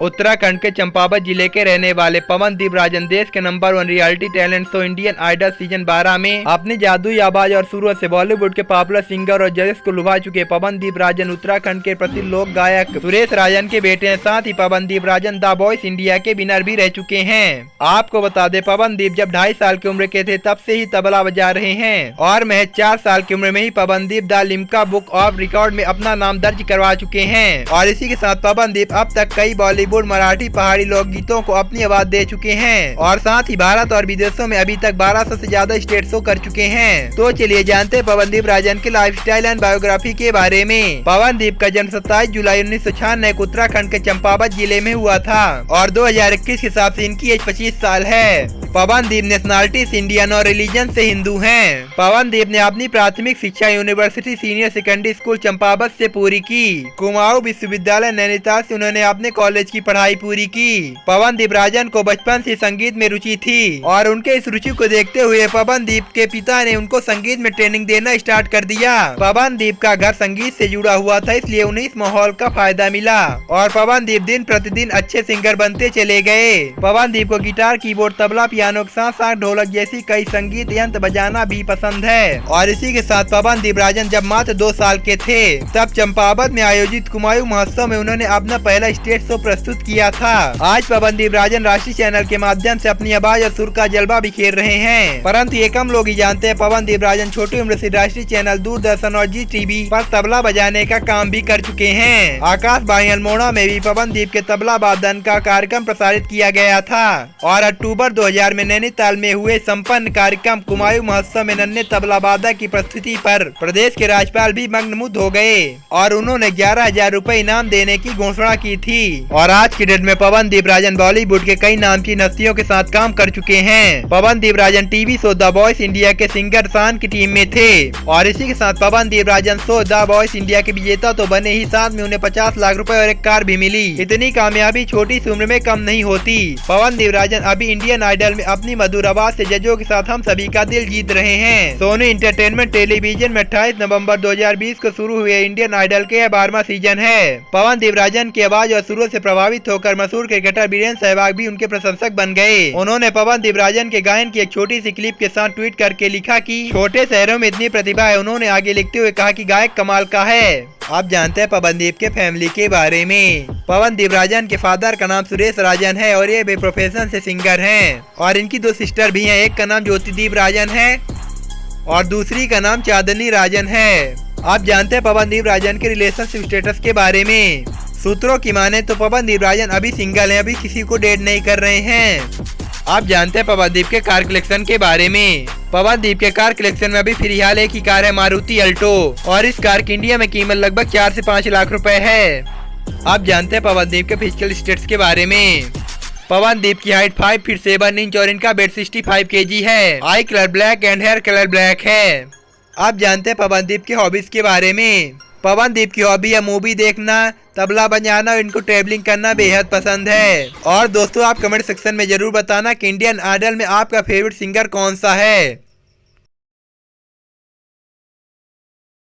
उत्तराखंड के चंपावत जिले के रहने वाले पवनदीप राजन देश के number 1 reality talent show Indian Idol season 12 में अपनी जादुई आवाज और शुरुआत से बॉलीवुड के पॉपुलर सिंगर और जजेस को लुभा चुके पवनदीप राजन उत्तराखंड के प्रसिद्ध लोक गायक सुरेश राजन के बेटे हैं। साथ ही Pawandeep Rajan the Voice India के विनर भी रह चुके हैं। आपको बता दें, पवनदीप जब 2.5 साल की उम्र के थे तब से ही तबला बजा रहे हैं और महज 4 साल की उम्र में ही Pawandeep the Limca Book of Record में अपना नाम दर्ज करवा चुके हैं। और इसी के साथ पवनदीप अब तक कई बॉलीवुड, मराठी, पहाड़ी लोकगीतों को अपनी आवाज दे चुके हैं और साथ ही भारत और विदेशों में अभी तक 1200 से ज्यादा स्टेज शो कर चुके हैं। तो चलिए जानते हैं पवनदीप राजन के लाइफस्टाइल एंड बायोग्राफी के बारे में। पवनदीप का जन्म 27 जुलाई 1996 को उत्तराखंड के चंपावत जिले में हुआ था और 2021 के हिसाब से इनकी एज 25 साल है। पवनदीप नेशनलिटी से इंडियन और रिलीजन से हिंदू हैं। पवनदीप ने अपनी प्राथमिक शिक्षा university senior secondary school Champawat से पूरी की। कुमाऊं विश्वविद्यालय नैनीताल से उन्होंने अपने कॉलेज की पढ़ाई पूरी की। पवनदीप राजन को बचपन से संगीत में रुचि थी और उनके इस रुचि को देखते हुए पवनदीप के पिता ने उनको संगीत में ट्रेनिंग देना स्टार्ट कर दिया। पवनदीप का घर संगीत से जुड़ा हुआ था, इसलिए उन्हें इस माहौल का फायदा मिला और पवनदीप दिन प्रतिदिन अच्छे सिंगर बनते चले गए। पवनदीप को गिटार, कीबोर्ड, तबला, पियानो के साथ साथ ढोलक जैसी कई संगीत यंत्र बजाना भी पसंद है। और इसी के साथ पवनदीप राजन जब मात्र 2 साल के थे तब चंपावत में आयोजित कुमाऊं महोत्सव में उन्होंने अपना पहला स्टेज शो प्रस्तुत किया था। आज पवनदीप राजन राष्ट्रीय चैनल के माध्यम से अपनी आवाज और सुर का जलवा बिखेर रहे हैं, परंतु ये कम लोग ही जानते हैं पवनदीप राजन छोटी उम्र से राष्ट्रीय चैनल दूरदर्शन और जी टीवी पर तबला बजाने का काम भी कर चुके हैं। आकाशवाणी अल्मोड़ा में भी पवनदीप के तबला वादन का कार्यक्रम प्रसारित किया गया था और अक्टूबर 2000 में नैनीताल में हुए संपन्न कार्यक्रम कुमाऊं महोत्सव में नन्हे तबला वादक की प्रस्तुति पर प्रदेश के राज्यपाल भी मग्नमुग्ध हो गए और उन्होंने 11,000 रुपए इनाम देने की घोषणा की थी। और आज की डेट में पवनदीप राजन बॉलीवुड के कई नामचीन हस्तियों के साथ काम कर चुके हैं। Pawandeep Rajan TV show the Voice India के सिंगर शान की टीम में थे और इसी के साथ Pawandeep Rajan show the Voice India के विजेता तो बने ही, साथ में उन्हें 50 लाख रुपए और एक कार भी मिली। इतनी कामयाबी छोटी सी उम्र में कम नहीं होती। पवनदीप राजन अभी इंडियन आइडल में अपनी मधुर आवाज से जजों के साथ हम सभी का दिल जीत रहे हैं। सोनी एंटरटेनमेंट टेलीविजन में 28 नवंबर 2020 को शुरू हुए इंडियन आइडल के 12वां सीजन है। पवनदीप राजन की आवाज और सुरों से प्रभावित होकर मशहूर क्रिकेटर वीरेंद्र सहवाग भी उनके प्रशंसक बन गए। उन्होंने पवनदीप राजन के गायन की एक छोटी सी क्लिप के साथ ट्वीट करके लिखा कि छोटे शहरों में इतनी प्रतिभा है। उन्होंने आगे लिखते हुए कहा कि गायक कमाल का है। आप जानते हैं पवनदीप के फैमिली के बारे में। पवनदीप राजन के फादर का नाम सुरेश राजन है और ये भी प्रोफेशन से सिंगर हैं और इनकी 2 सिस्टर भी हैं। एक का नाम ज्योतिदीप राजन है और दूसरी का नाम चांदनी राजन है। आप जानते हैं पवनदीप राजन के रिलेशनशिप स्टेटस के बारे में। सूत्रों की माने तो पवनदीप राजन अभी सिंगल हैं, अभी किसी को डेट नहीं कर रहे हैं। आप जानते हैं पवनदीप के कार कलेक्शन के बारे में। पवनदीप के कार कलेक्शन में अभी फिलहाल एक ही कार है, मारुति अल्टो, और इस कार की इंडिया में कीमत लगभग 4 से 5 लाख रुपए है। आप जानते हैं पवनदीप के फिजिकल स्टेट्स के बारे में। पवनदीप की हाइट 5 फीट 7 इंच और इनका वेट 65 kg है। Eye colour black and hair colour black है। आप जानते हैं पवनदीप की हॉबीज के बारे में। पवनदीप की हॉबी है मूवी देखना, तबला बजाना और इनको ट्रैवलिंग करना बेहद पसंद है। और दोस्तों, आप कमेंट सेक्शन में जरूर बताना कि इंडियन आइडल में आपका फेवरेट सिंगर कौन सा है।